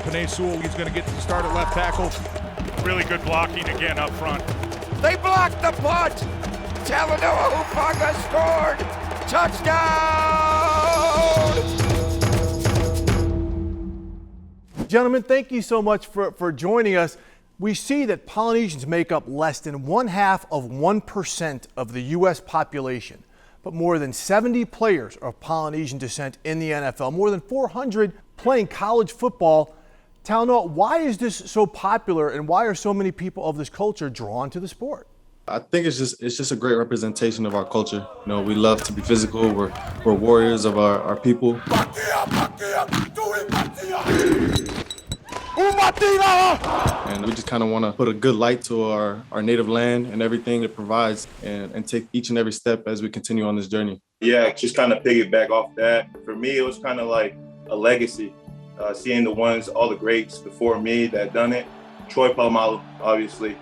Penei Sewell, he's going to get to start at left tackle. Really good blocking again up front. They blocked the punt. Talanoa Hufanga scored. Touchdown! Gentlemen, thank you so much for joining us. We see that Polynesians make up less than 0.5% of the U.S. population, but more than 70 players are of Polynesian descent in the NFL, more than 400 playing college football. Talanoa, why is this so popular and why are so many people of this culture drawn to the sport? I think it's just a great representation of our culture. You know, we love to be physical. We're warriors of our people. And we just kind of want to put a good light to our native land and everything it provides and take each and every step as we continue on this journey. Yeah, just kind of piggyback off that. For me, it was kind of like a legacy, seeing all the greats before me that done it. Troy Polamalu, obviously,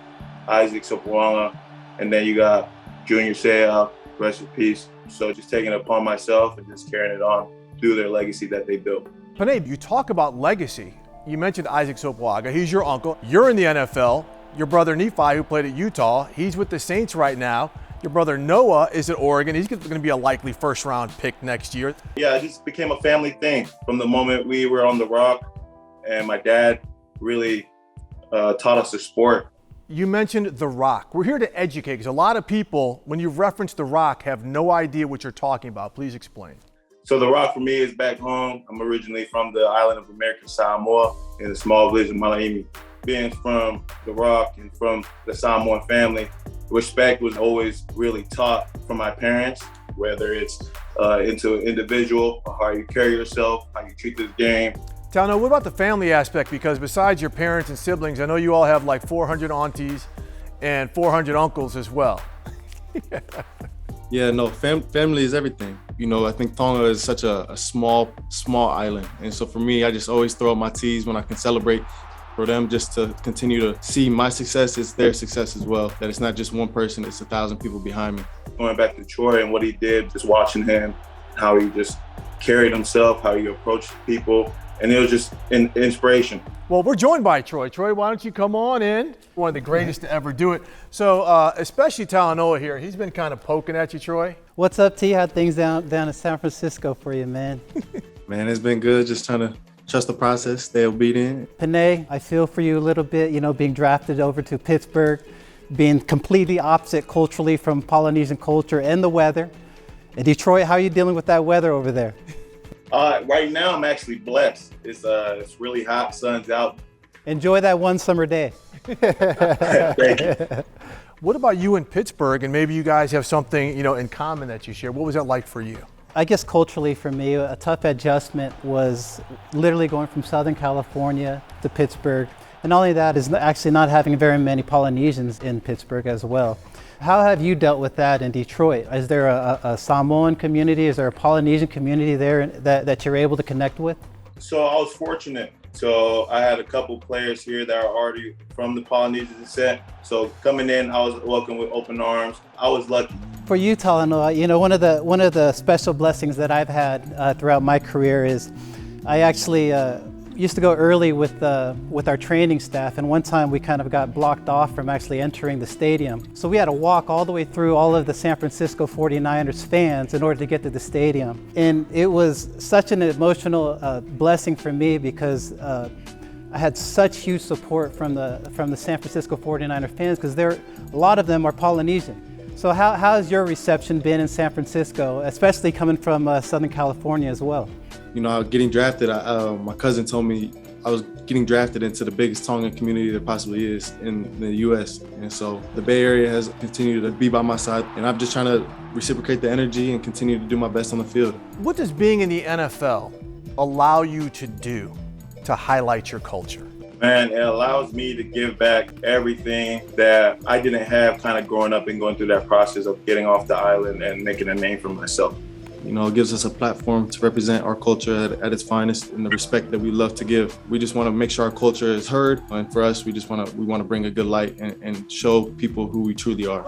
Isaac Sopawanga, and then you got Junior Seau, rest in peace. So just taking it upon myself and just carrying it on through their legacy that they built. Penei, you talk about legacy. You mentioned Isaac Sopawanga. He's your uncle. You're in the NFL. Your brother Nephi, who played at Utah, he's with the Saints right now. Your brother Noah is at Oregon. He's going to be a likely first-round pick next year. Yeah, it just became a family thing from the moment we were on the Rock, and my dad really taught us the sport. You mentioned The Rock. We're here to educate because a lot of people, when you reference The Rock, have no idea what you're talking about. Please explain. So The Rock for me is back home. I'm originally from the island of American Samoa in the small village of Malaimi. Being from The Rock and from the Samoan family, respect was always really taught from my parents, whether it's into an individual, or how you carry yourself, how you treat this game. Talanoa, what about the family aspect? Because besides your parents and siblings, I know you all have like 400 aunties and 400 uncles as well. Yeah, no, family is everything. You know, I think Tonga is such a small island. And so for me, I just always throw up my T's when I can celebrate. For them just to continue to see my success is their success as well. That it's not just one person, it's 1,000 people behind me. Going back to Troy and what he did, just watching him, how he just carried himself, how he approached people, and it was just an inspiration. Well, we're joined by Troy. Troy, why don't you come on in? One of the greatest to ever do it. So, especially Talanoa here. He's been kind of poking at you, Troy. What's up, T? How things down in San Francisco for you, man? Man, it's been good just trying to trust the process, stay obedient. Penei, I feel for you a little bit, you know, being drafted over to Pittsburgh, being completely opposite culturally from Polynesian culture and the weather. And Detroit, how are you dealing with that weather over there? Right now, I'm actually blessed. It's really hot, sun's out. Enjoy that one summer day. Thank you. What about you in Pittsburgh? And maybe you guys have something, in common that you share. What was that like for you? I guess culturally for me, a tough adjustment was literally going from Southern California to Pittsburgh. And not only that is actually not having very many Polynesians in Pittsburgh as well. How have you dealt with that in Detroit? Is there a Samoan community? Is there a Polynesian community there that you're able to connect with? So I was fortunate. So I had a couple players here that are already from the Polynesian descent. So coming in, I was welcomed with open arms. I was lucky. For you, Talanoa, one of the special blessings that I've had throughout my career is I actually used to go early with our training staff, and one time we kind of got blocked off from actually entering the stadium. So we had to walk all the way through all of the San Francisco 49ers fans in order to get to the stadium. And it was such an emotional blessing for me because I had such huge support from the San Francisco 49er fans because a lot of them are Polynesian. So how has your reception been in San Francisco, especially coming from Southern California as well? Getting drafted, my cousin told me I was getting drafted into the biggest Tongan community there possibly is in the U.S. And so the Bay Area has continued to be by my side, and I'm just trying to reciprocate the energy and continue to do my best on the field. What does being in the NFL allow you to do to highlight your culture? Man, it allows me to give back everything that I didn't have kind of growing up and going through that process of getting off the island and making a name for myself. It gives us a platform to represent our culture at its finest and the respect that we love to give. We just want to make sure our culture is heard, and for us, we want to bring a good light and show people who we truly are.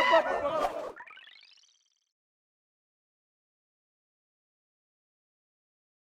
go, go, go, go.